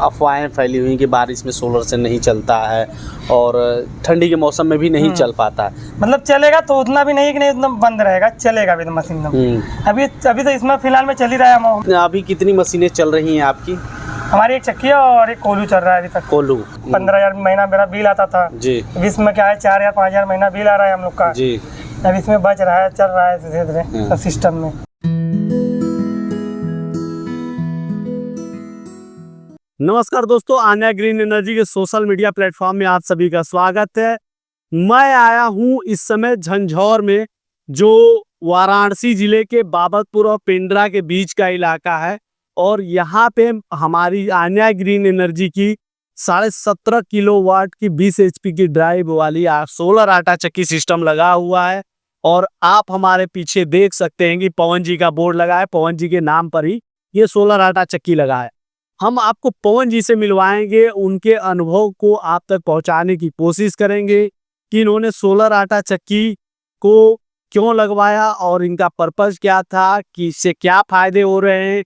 अफवाहें फैली हुई कि बारिश में सोलर से नहीं चलता है और ठंडी के मौसम में भी नहीं चल पाता है। मतलब चलेगा तो उतना भी नहीं कि नहीं एकदम बंद रहेगा, चलेगा भी तो मशीन अभी तो इसमें फिलहाल में चल ही रहा है। अभी कितनी मशीनें चल रही हैं आपकी? हमारी एक चक्की है और एक कोलू चल रहा है अभी तक। कोलू 15,000 महीना मेरा बिल आता था जी। अभी इसमें क्या है 4,000 5,000 महीना बिल आ रहा है हम लोग का जी। अब इसमें बच रहा है, चल रहा है धीरे धीरे सिस्टम में। नमस्कार दोस्तों, आन्या ग्रीन एनर्जी के सोशल मीडिया प्लेटफॉर्म में आप सभी का स्वागत है। मैं आया हूं इस समय झंझौर में, जो वाराणसी जिले के बाबतपुर और पेंड्रा के बीच का इलाका है, और यहाँ पे हमारी आन्या ग्रीन एनर्जी की 17.5 किलोवाट की 20 HP की ड्राइव वाली सोलर आटा चक्की सिस्टम लगा हुआ है। और आप हमारे पीछे देख सकते हैं कि पवन जी का बोर्ड लगा है, पवन जी के नाम पर ही ये सोलर आटा चक्की लगा है। हम आपको पवन जी से मिलवाएंगे, उनके अनुभव को आप तक पहुंचाने की कोशिश करेंगे कि इन्होंने सोलर आटा चक्की को क्यों लगवाया और इनका पर्पस क्या था, कि इससे क्या फायदे हो रहे हैं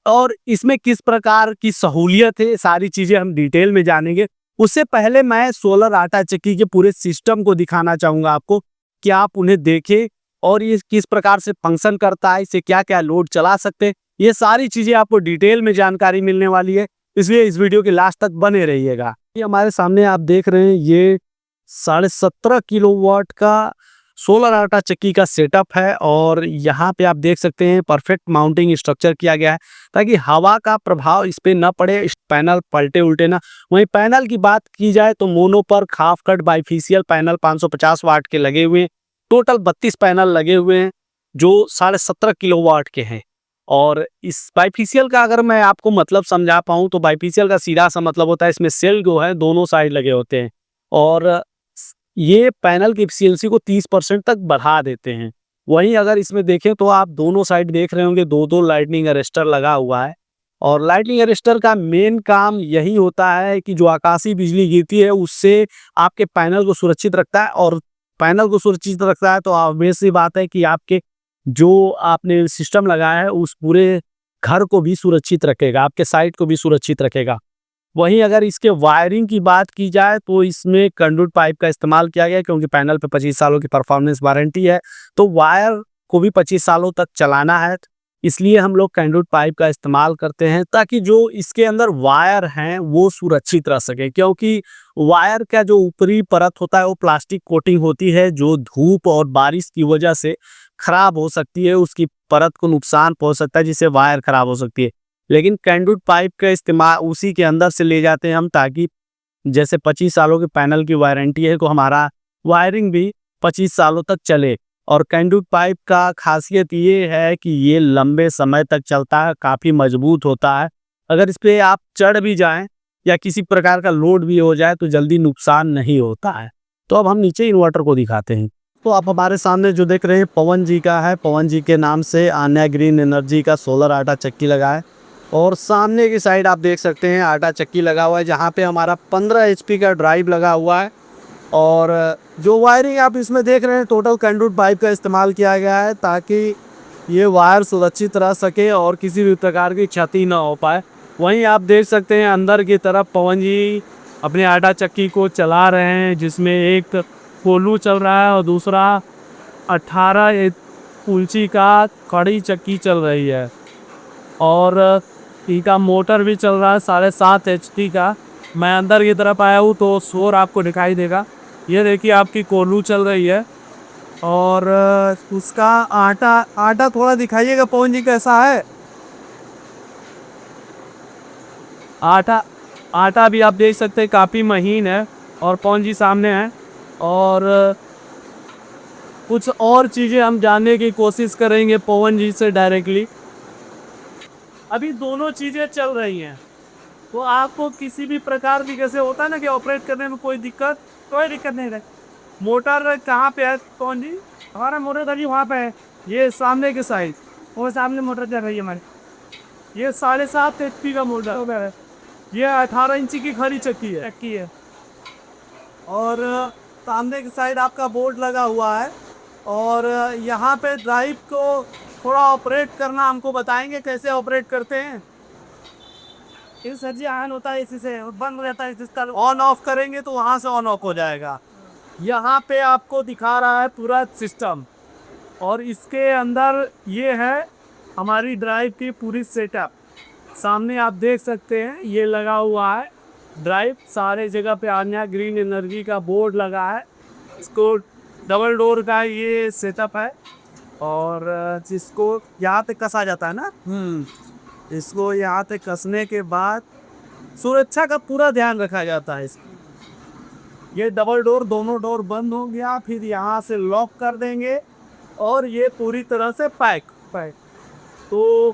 और इसमें किस प्रकार की सहूलियत है। सारी चीजें हम डिटेल में जानेंगे। उससे पहले मैं सोलर आटा चक्की के पूरे सिस्टम को दिखाना चाहूंगा आपको, कि आप उन्हें देखें और ये किस प्रकार से फंक्शन करता है, इससे क्या क्या लोड चला सकते हैं। ये सारी चीजें आपको डिटेल में जानकारी मिलने वाली है, इसलिए इस वीडियो के लास्ट तक बने रहिएगा। ये हमारे सामने आप देख रहे हैं, ये 17.5 किलोवाट का सोलर आटा चक्की का सेटअप है। और यहाँ पे आप देख सकते हैं परफेक्ट माउंटिंग स्ट्रक्चर किया गया है ताकि हवा का प्रभाव इस पे न पड़े, इस पैनल पलटे उल्टे ना। वहीं पैनल की बात की जाए तो मोनो पर हाफ कट बाइफेशियल पैनल 550 वाट के लगे हुए हैं। टोटल 32 पैनल लगे हुए हैं जो 17.5 किलोवाट के हैं। और इस बाइफेशियल का अगर मैं आपको मतलब समझा पाऊँ तो बाइफेशियल का सीधा सा मतलब होता है, इसमें सेल जो है दोनों साइड लगे होते हैं और ये पैनल की एफिशिएंसी को 30% तक बढ़ा देते हैं। वहीं अगर इसमें देखें तो आप दोनों साइड देख रहे होंगे, दो लाइटनिंग अरेस्टर लगा हुआ है। और लाइटनिंग अरेस्टर का मेन काम यही होता है कि जो आकाशीय बिजली गिरती है उससे आपके पैनल को सुरक्षित रखता है, और पैनल को सुरक्षित रखता है तो ऑब्वियस सी बात है कि आपके जो आपने सिस्टम लगाया है उस पूरे घर को भी सुरक्षित रखेगा, आपके साइट को भी सुरक्षित रखेगा। वहीं अगर इसके वायरिंग की बात की जाए तो इसमें कंडक्ट पाइप का इस्तेमाल किया गया, क्योंकि पैनल पे 25 सालों की परफॉर्मेंस वारंटी है, तो वायर को भी 25 सालों तक चलाना है, इसलिए हम लोग कंडक्ट पाइप का इस्तेमाल करते हैं ताकि जो इसके अंदर वायर हैं वो सुरक्षित रह सके। क्योंकि वायर का जो ऊपरी परत होता है वो प्लास्टिक कोटिंग होती है, जो धूप और बारिश की वजह से खराब हो सकती है, उसकी परत को नुकसान पहुंच सकता है, जिससे वायर खराब हो सकती है। लेकिन कंडक्ट पाइप का इस्तेमाल उसी के अंदर से ले जाते हैं हम, ताकि जैसे 25 सालों के पैनल की वारंटी है तो हमारा वायरिंग भी 25 सालों तक चले। और कंडक्ट पाइप का खासियत ये है कि ये लंबे समय तक चलता है, काफ़ी मजबूत होता है। अगर इस पर आप चढ़ भी जाएं या किसी प्रकार का लोड भी हो जाए तो जल्दी नुकसान नहीं होता है। तो अब हम नीचे इन्वर्टर को दिखाते हैं। तो आप हमारे सामने जो देख रहे हैं पवन जी का है, पवन जी के नाम से आन्या ग्रीन एनर्जी का सोलर आटा चक्की लगा है। और सामने की साइड आप देख सकते हैं आटा चक्की लगा हुआ है, जहाँ पे हमारा 15 HP का ड्राइव लगा हुआ है। और जो वायरिंग आप इसमें देख रहे हैं टोटल कंडक्ट पाइप का इस्तेमाल किया गया है ताकि ये वायर सुरक्षित रह सके और किसी भी प्रकार की क्षति ना हो पाए। वहीं आप देख सकते हैं अंदर की तरफ पवन जी अपने आटा चक्की को चला रहे हैं, जिसमें एक कोलू चल रहा है और दूसरा 18 इंची का कड़ी चक्की चल रही है। और इनका मोटर भी चल रहा है 7.5 HP का। मैं अंदर की तरफ आया हूँ तो शोर आपको दिखाई देगा। ये देखिए आपकी कोलू चल रही है और उसका आटा थोड़ा दिखाइएगा पवन जी कैसा है। आटा भी आप देख सकते हैं काफ़ी महीन है और पवन जी सामने है। और कुछ और चीज़ें हम जानने की कोशिश करेंगे पवन जी से डायरेक्टली। अभी दोनों चीज़ें चल रही हैं तो आपको किसी भी प्रकार की जैसे होता है ना कि ऑपरेट करने में कोई दिक्कत नहीं रहे। मोटर कहाँ पे है कौन जी? हमारा मोटर अभी वहाँ पे है, ये सामने के साइड, वो सामने मोटर चल रही है हमारी। ये 7.5 HP का मोटर है, ये 18 इंची की खड़ी चक्की है। और सामने की साइड आपका बोर्ड लगा हुआ है। और यहाँ पे ड्राइव को थोड़ा ऑपरेट करना हमको बताएंगे कैसे ऑपरेट करते हैं। ये सर जी ऑन होता है इसी से, बंद हो जाता है इसका। ऑन ऑफ करेंगे तो वहां से ऑन ऑफ हो जाएगा। यहाँ पे आपको दिखा रहा है पूरा सिस्टम, और इसके अंदर ये है हमारी ड्राइव की पूरी सेटअप। सामने आप देख सकते हैं ये लगा हुआ है ड्राइव, सारे जगह पे आन्या ग्रीन एनर्जी का बोर्ड लगा है। इसको डबल डोर का ये सेटअप है, और जिसको यहाँ पे कसा जाता है ना, इसको यहाँ पे कसने के बाद सुरक्षा का पूरा ध्यान रखा जाता है इसमें। ये डबल डोर, दोनों डोर बंद हो गया, फिर यहाँ से लॉक कर देंगे और ये पूरी तरह से पैक तो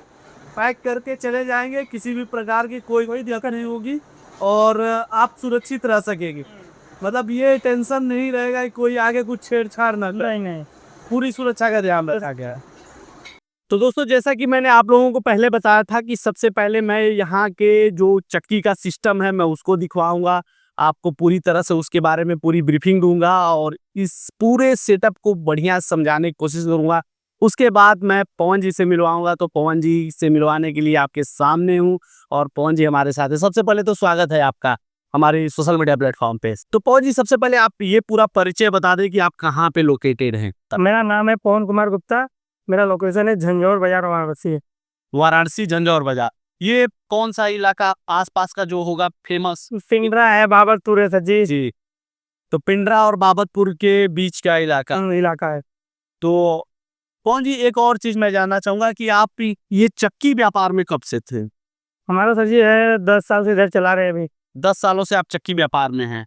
पैक करके चले जाएंगे। किसी भी प्रकार की कोई दिक्कत नहीं होगी और आप सुरक्षित रह सकेंगे। मतलब ये टेंशन नहीं रहेगा कि कोई आगे कुछ छेड़छाड़ ना करे। नहीं, पूरी सुरक्षा का ध्यान रखा गया है। तो दोस्तों, जैसा कि मैंने आप लोगों को पहले बताया था कि सबसे पहले मैं यहाँ के जो चक्की का सिस्टम है मैं उसको दिखवाऊंगा, आपको पूरी तरह से उसके बारे में पूरी ब्रीफिंग दूंगा और इस पूरे सेटअप को बढ़िया समझाने की कोशिश करूंगा। उसके बाद मैं पवन जी से मिलवाऊंगा। तो पवन जी से मिलवाने के लिए आपके सामने हूँ और पवन जी हमारे साथ है। सबसे पहले तो स्वागत है आपका हमारे सोशल मीडिया प्लेटफॉर्म पे। तो पवन जी, सबसे पहले आप ये पूरा परिचय बता दें कि आप कहाँ पे लोकेटेड हैं। मेरा नाम है पवन कुमार गुप्ता, मेरा लोकेशन है झंझोर बाजार वाराणसी। वाराणसी झंझोर बाजार, ये कौन सा इलाका आसपास का जो होगा फेमस? पिंडरा है, बाबरपुर है सर जी। जी, तो पिंडरा और बाबतपुर के बीच का इलाका इलाका है। तो पवन जी, एक और चीज मैं जानना चाहूंगा कि आप ये चक्की व्यापार में कब से थे? हमारा सर जी है 10 साल से इधर चला रहे हैं अभी। 10 सालों से आप चक्की व्यापार में हैं।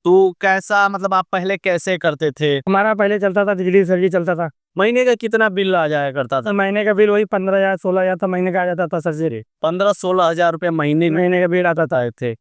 तो कैसा, मतलब आप पहले कैसे करते थे? हमारा पहले चलता था बिजली सर जी, चलता था। महीने का कितना बिल आ जाया करता था? तो महीने का बिल वही 15,000 16,000 था महीने का आ जाता था सर जी। 15-16 हजार रुपये महीने का बिल आता था। थे।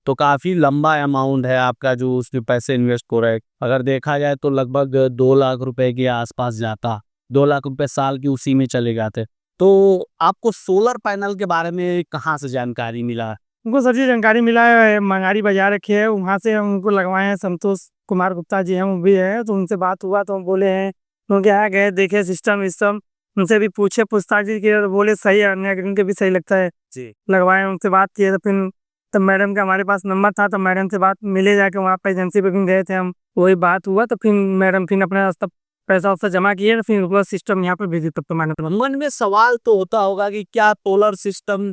तो काफी लंबा अमाउंट है आपका जो उसमें पैसे इन्वेस्ट हो रहे हैं। अगर देखा जाए तो लगभग 2 लाख रुपए के आसपास जाता। 2 लाख रुपए साल की उसी में चले जाते। तो आपको सोलर पैनल के बारे में कहाँ से जानकारी मिला? उनको सर जी जानकारी मिला है, मंगारी बाजार रखे है, वहाँ से हम उनको लगवाए हैं। संतोष कुमार गुप्ता जी हैं, वो भी है। तो उनसे बात हुआ तो हम बोले हैं, क्योंकि आ गए देखे सिस्टम विस्टम, उनसे भी पूछे पूछताछ किए तो बोले सही है, अन्य ग्रीन के भी सही लगता है जी। लगवाए। उनसे बात किए तो फिर तब मैडम का हमारे पास नंबर था, तो मैडम से बात मिले जाके वहाँ पे एजेंसी पे गए थे हम। वही बात हुआ तो फिर मैडम फिर अपना तब पैसा वैसा जमा किए, तो फिर वो सिस्टम यहाँ पे भेजी। तब तो मैंने मन में सवाल तो होता होगा कि क्या सोलर सिस्टम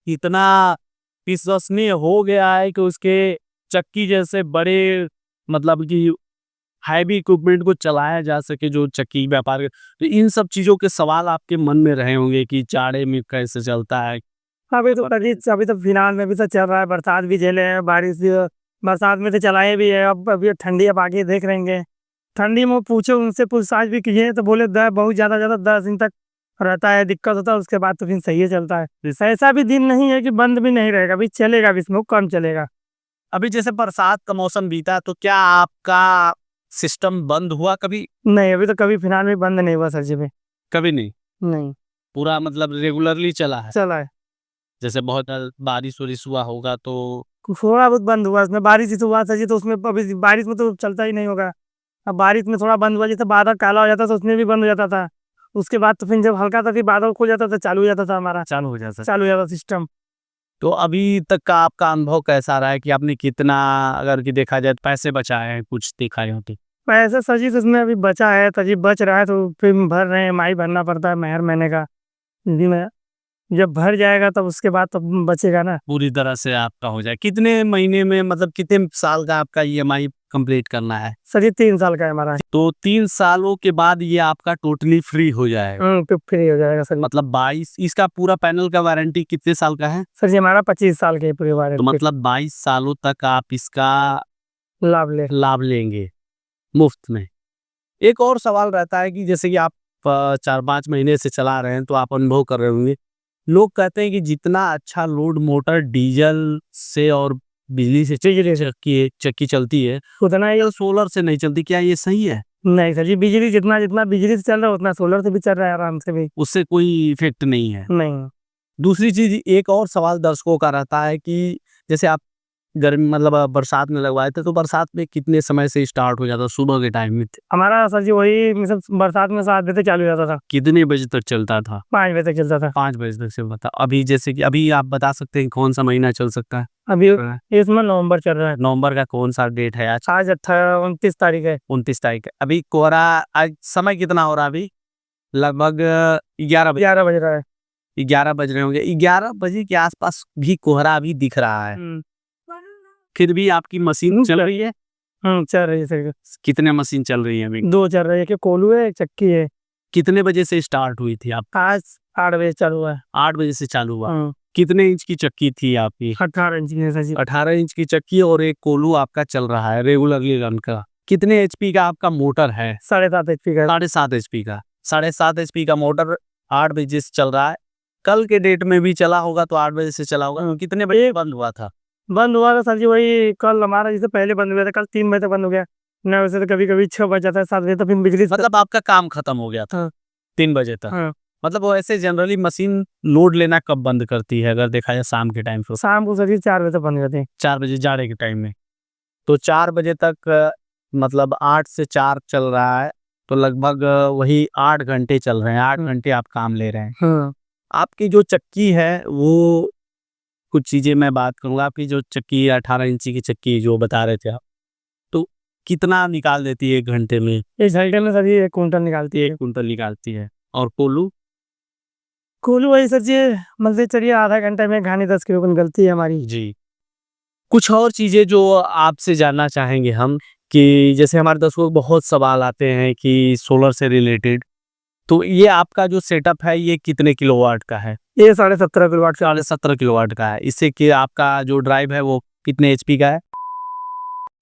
इतना विश्वसनीय हो गया है कि उसके चक्की जैसे बड़े, मतलब कि हैवी इक्विपमेंट को चलाया जा सके, जो चक्की व्यापार के। तो इन सब चीजों के सवाल आपके मन में रहे होंगे कि जाड़े में कैसे चलता है। अभी तो फिलहाल में भी तो चल रहा है, बरसात भी झेले हैं, बारिश भी, बरसात में तो चलाए भी है। अब अभी ठंडी, अब आगे देख रहेंगे। ठंडी में पूछो, उनसे पूछताछ भी किए तो बोले बहुत ज़्यादा 10 दिन तक रहता है, दिक्कत होता है, उसके बाद तो फिर सही है, चलता है। ऐसा भी दिन नहीं है कि बंद भी नहीं रहेगा, अभी चलेगा, अभी इसमें कम चलेगा। अभी जैसे बरसात का मौसम बीता तो क्या आपका सिस्टम बंद हुआ कभी? नहीं, अभी तो कभी फिलहाल में बंद नहीं हुआ सर जी में। कभी नहीं? नहीं, पूरा मतलब रेगुलरली चला है। चला है। जैसे बहुत बारिश वारिश हुआ होगा तो थोड़ा बहुत बंद हुआ, उसमें बारिश ही तो हुआ सर जी, तो उसमें अभी बारिश में तो चलता ही नहीं होगा। अब बारिश में थोड़ा बंद हुआ, जैसे बादल काला हो जाता था उसमें भी बंद हो जाता था। उसके बाद तो फिर जब हल्का था फिर बादल खो जाता था, चालू हो जाता था, हमारा चालू हो जाता सिस्टम। तो अभी तक का आपका अनुभव कैसा रहा है कि आपने कितना, अगर कि देखा जाए तो पैसे बचाए हैं, कुछ देखा है होती? पैसे सर जी उसमें अभी बचा है, तो जी बच रहा है, तो फिर भर रहे हैं, माई भरना पड़ता है हर महीने का। जी में जब भर जाएगा तब उसके बाद तो बचेगा ना। पूरी तरह से आपका हो जाए कितने महीने में, मतलब कितने साल का आपका ईएमआई कंप्लीट करना है? सर जी 3 साल का है हमारा। तो 3 सालों के बाद ये आपका टोटली फ्री हो जाएगा। फिर फ्री हो जाएगा सर। मतलब 22, इसका पूरा पैनल का वारंटी कितने साल का है? सर जी हमारा 25 साल के पूरे बारे तो मतलब 22 सालों तक आप इसका लाभ लेंगे मुफ्त में। एक और सवाल रहता है कि जैसे कि आप 4-5 महीने से चला रहे हैं तो आप अनुभव कर रहे होंगे, लोग कहते हैं कि जितना अच्छा लोड मोटर डीजल से और बिजली से चक्की चलती है उतना ही सोलर से नहीं चलती। क्या ये सही है? नहीं सर जी, बिजली जितना बिजली से चल रहा है उतना सोलर से भी चल रहा है आराम से भी। उससे कोई इफेक्ट नहीं है? नहीं। दूसरी चीज, एक और सवाल दर्शकों का रहता है कि जैसे आप गर्मी मतलब बरसात में लगवाए थे, तो बरसात में कितने समय से स्टार्ट हो जाता, सुबह के टाइम में हमारा सर जी वही मतलब बरसात में 7 बजे तक चालू हो जाता था, कितने बजे तक चलता था? 5 बजे तक चलता था। 5 बजे तक से बता। अभी जैसे कि अभी आप बता सकते हैं कौन सा महीना चल सकता है? अभी इसमें नवंबर चल रहा है। नवंबर का कौन सा डेट है आज? आज 29 तारीख है। 29 तारीख है। अभी कोहरा आज समय कितना हो रहा है अभी? लगभग 11 बजे। 11 बज रहा है। 11 बज रहे होंगे। 11 बजे के आसपास भी कोहरा अभी दिख रहा है। फिर भी आपकी मशीन चल रही है? चल रही है सर। कितने मशीन चल रही है अभी? 2 चल रही है, एक कोल्हू है, एक चक्की है। कितने बजे से स्टार्ट हुई थी आप? आज 8 बजे चालू हुआ है। 8 बजे से चालू हुआ। कितने इंच की चक्की थी आपकी? 18 इंच की है सर जी। 18 इंच की चक्की और एक कोल्हू आपका चल रहा है रेगुलरली रन का। कितने एचपी का आपका मोटर है? 7.5 HP का। 7.5 एचपी का। 7.5 एचपी का मोटर 8 बजे से चल रहा है। कल के डेट में भी चला होगा तो 8 बजे से चला होगा। कितने बजे बंद हुआ था? बंद हुआ था सर जी वही कल हमारा जैसे पहले बंद हुआ था, कल 3 बजे तक बंद हो गया। 9 बजे से कभी कभी 6 बज जाता है, 7 बजे तक फिर बिजली मतलब आपका काम खत्म हो गया था हाँ। 3 बजे तक। मतलब वो ऐसे जनरली मशीन लोड लेना कब बंद करती है अगर देखा जाए शाम के टाइम पे? शाम को सर जी 4 बजे तक बंद करते हैं। 4 बजे जाड़े के टाइम में। तो 4 बजे तक मतलब 8 से 4 चल रहा है, तो लगभग वही 8 घंटे चल रहे हैं। 8 घंटे आप काम ले रहे हैं। आपकी जो चक्की है वो कुछ चीजें मैं बात करूंगा। आपकी जो चक्की है 18 इंची की चक्की जो बता रहे थे आप, तो कितना निकाल देती है 1 घंटे में? 1 घंटे में सर जी 1 कुंटल निकालती है। 1 कुंटल निकालती है। और कोल्हू? कोल्हू वही सर जी मतलब चलिए आधा घंटे में घानी 10 किलो की निकलती है हमारी। जी। कुछ और चीजें जो आपसे जानना चाहेंगे हम, कि जैसे हमारे दर्शकों को बहुत सवाल आते हैं कि सोलर से रिलेटेड, तो ये आपका जो सेटअप है ये कितने किलोवाट का है? ये 17.5 किलोवाट का। 17.5 किलोवाट का है। इससे कि आपका जो ड्राइव है वो कितने एचपी का है?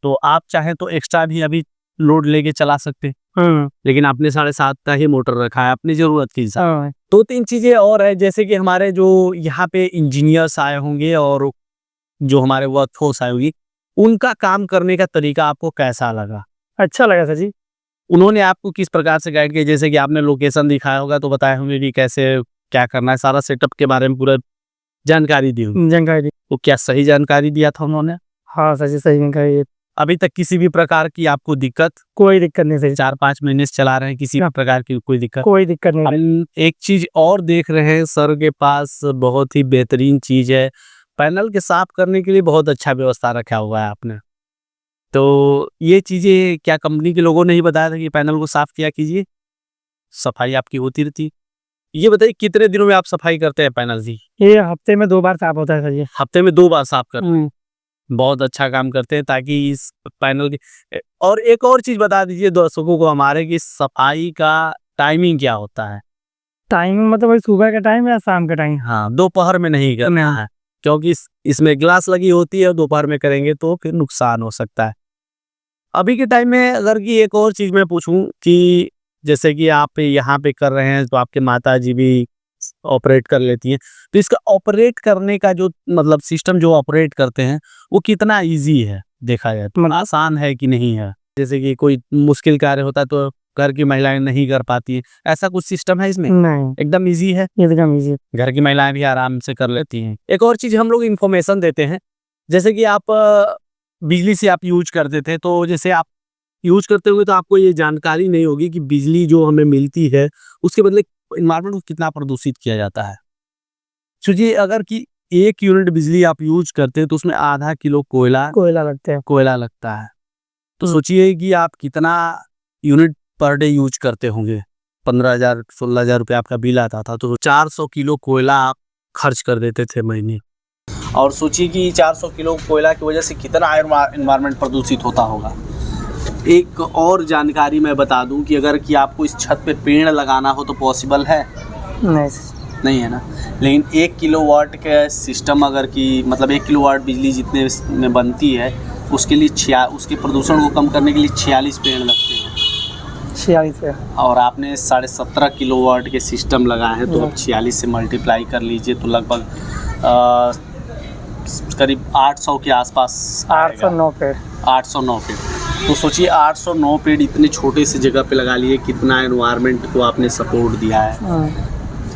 तो आप चाहें तो एक्स्ट्रा भी अभी लोड लेके चला सकते हैं। लेकिन आपने 7.5 का ही मोटर रखा है अपनी जरूरत के हिसाब। 2-3 चीजें और है, जैसे कि हमारे जो यहाँ पे इंजीनियर्स आए होंगे और जो हमारे वर्कफोर्स आए होगी, उनका काम करने का तरीका आपको कैसा लगा? अच्छा लगा सर जी। उन्होंने आपको किस प्रकार से गाइड किया? जैसे कि आपने लोकेशन दिखाया होगा तो बताए होंगे कि कैसे क्या करना है, सारा सेटअप के बारे में पूरा जानकारी दी होगी। जानकारी वो क्या सही जानकारी दिया था उन्होंने? हाँ सर जी सही जानकारी। अभी तक किसी भी प्रकार की आपको दिक्कत? कोई दिक्कत नहीं सर। 4-5 महीने से चला रहे हैं, किसी भी प्रकार की कोई दिक्कत? कोई दिक्कत नहीं। हम एक चीज और देख रहे हैं सर के पास, बहुत ही बेहतरीन चीज है। पैनल के साफ करने के लिए बहुत अच्छा व्यवस्था रखा हुआ है आपने। तो ये चीजें क्या कंपनी के लोगों ने ही बताया था कि पैनल को साफ किया कीजिए, सफाई आपकी होती रहती? ये बताइए कितने दिनों में आप सफाई करते हैं पैनल की? ये हफ्ते में 2 बार साफ होता है सर जी। हफ्ते में 2 बार साफ करते हैं। बहुत अच्छा काम करते हैं, ताकि इस पैनल की। और एक और चीज बता दीजिए दर्शकों को हमारे कि सफाई का टाइमिंग क्या होता है? टाइमिंग मतलब वही सुबह का टाइम या शाम का टाइम? हाँ, दोपहर में नहीं करना है, क्योंकि इसमें ग्लास लगी होती है, दोपहर में करेंगे तो फिर नुकसान हो सकता है। अभी के टाइम में अगर की एक और चीज मैं पूछूं कि जैसे कि आप यहाँ पे कर रहे हैं तो आपके माता जी भी ऑपरेट कर लेती हैं, तो इसका ऑपरेट करने का जो मतलब सिस्टम जो ऑपरेट करते हैं वो कितना इजी है देखा जाए तो? आसान है कि नहीं है? जैसे कि कोई मुश्किल कार्य होता है तो घर की महिलाएं नहीं कर पाती है, ऐसा कुछ सिस्टम है इसमें? नहीं, एकदम इजी है। एकदम इजी। घर की महिलाएं भी आराम से कर लेती हैं। एक और चीज हम लोग इन्फॉर्मेशन देते हैं, जैसे कि आप बिजली से आप यूज करते थे, तो जैसे आप यूज करते हुए तो आपको ये जानकारी नहीं होगी कि बिजली जो हमें मिलती है उसके बदले एनवायरनमेंट को कितना प्रदूषित किया जाता है। सोचिए अगर कि 1 यूनिट बिजली आप यूज करते हैं तो उसमें आधा किलो कोयला लगता है। तो सोचिए कि आप कितना यूनिट पर डे यूज करते होंगे। 15,000-16,000 रुपये आपका बिल आता था, तो 400 किलो कोयला आप खर्च कर देते थे महीने। और सोचिए कि 400 किलो कोयला की वजह से कितना एनवायरनमेंट प्रदूषित होता होगा। एक और जानकारी मैं बता दूं कि अगर कि आपको इस छत पे पेड़ लगाना हो तो पॉसिबल है? नहीं है ना। लेकिन 1 किलोवाट का सिस्टम अगर कि मतलब 1 किलोवाट बिजली जितने में बनती है उसके लिए उसके प्रदूषण को कम करने के लिए 46 पेड़ लगते हैं। 46 पेड़। और आपने 17.5 किलोवाट के सिस्टम लगाए हैं, तो अब 46 से मल्टीप्लाई कर लीजिए तो लगभग करीब 800 के आसपास। 809 पेड़। 809 पेड़। तो सोचिए 809 पेड़ इतने छोटे से जगह पे लगा लिए, कितना एनवायरनमेंट को आपने सपोर्ट दिया है।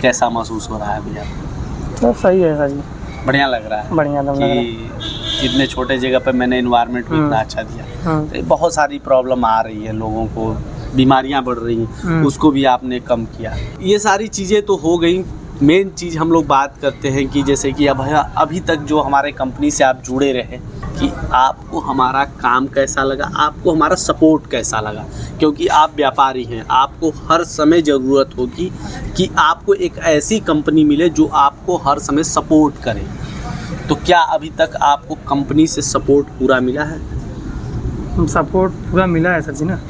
कैसा महसूस हो रहा है भैया? तो सही है सर जी, बढ़िया लग रहा है बढ़िया लग रहा है। कि इतने छोटे जगह पे मैंने एनवायरनमेंट को इतना अच्छा दिया। हाँ। तो बहुत सारी प्रॉब्लम आ रही है लोगों को, बीमारियां बढ़ रही हैं, उसको भी आपने कम किया। ये सारी चीज़ें तो हो गई। मेन चीज़ हम लोग बात करते हैं कि जैसे कि अब अभी तक जो हमारे कंपनी से आप जुड़े रहे, कि आपको हमारा काम कैसा लगा, आपको हमारा सपोर्ट कैसा लगा, क्योंकि आप व्यापारी हैं, आपको हर समय ज़रूरत होगी कि आपको एक ऐसी कंपनी मिले जो आपको हर समय सपोर्ट करे। तो क्या अभी तक आपको कंपनी से सपोर्ट पूरा मिला है? सपोर्ट पूरा मिला है सर जी ना।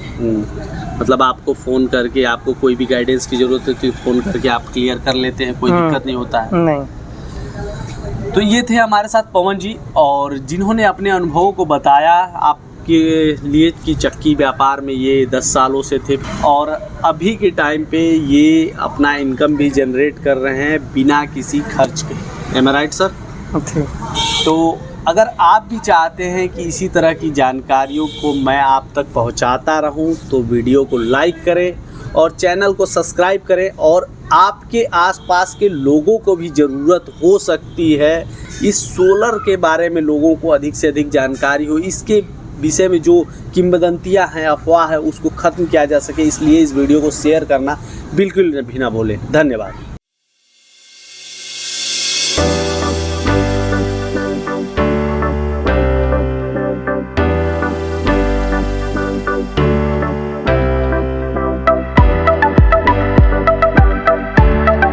मतलब आपको फ़ोन करके आपको कोई भी गाइडेंस की ज़रूरत है तो फ़ोन करके आप क्लियर कर लेते हैं, कोई दिक्कत नहीं होता है? नहीं। तो ये थे हमारे साथ पवन जी, और जिन्होंने अपने अनुभवों को बताया आपके लिए कि चक्की व्यापार में ये 10 सालों से थे और अभी के टाइम पे ये अपना इनकम भी जनरेट कर रहे हैं बिना किसी खर्च के। एम आई राइट सर? ओके। तो अगर आप भी चाहते हैं कि इसी तरह की जानकारियों को मैं आप तक पहुंचाता रहूं तो वीडियो को लाइक करें और चैनल को सब्सक्राइब करें, और आपके आसपास के लोगों को भी ज़रूरत हो सकती है इस सोलर के बारे में, लोगों को अधिक से अधिक जानकारी हो, इसके विषय में जो किंवदंतियां हैं, अफवाह है, उसको ख़त्म किया जा सके। इसलिए इस वीडियो को शेयर करना बिल्कुल भी ना भूलें। धन्यवाद।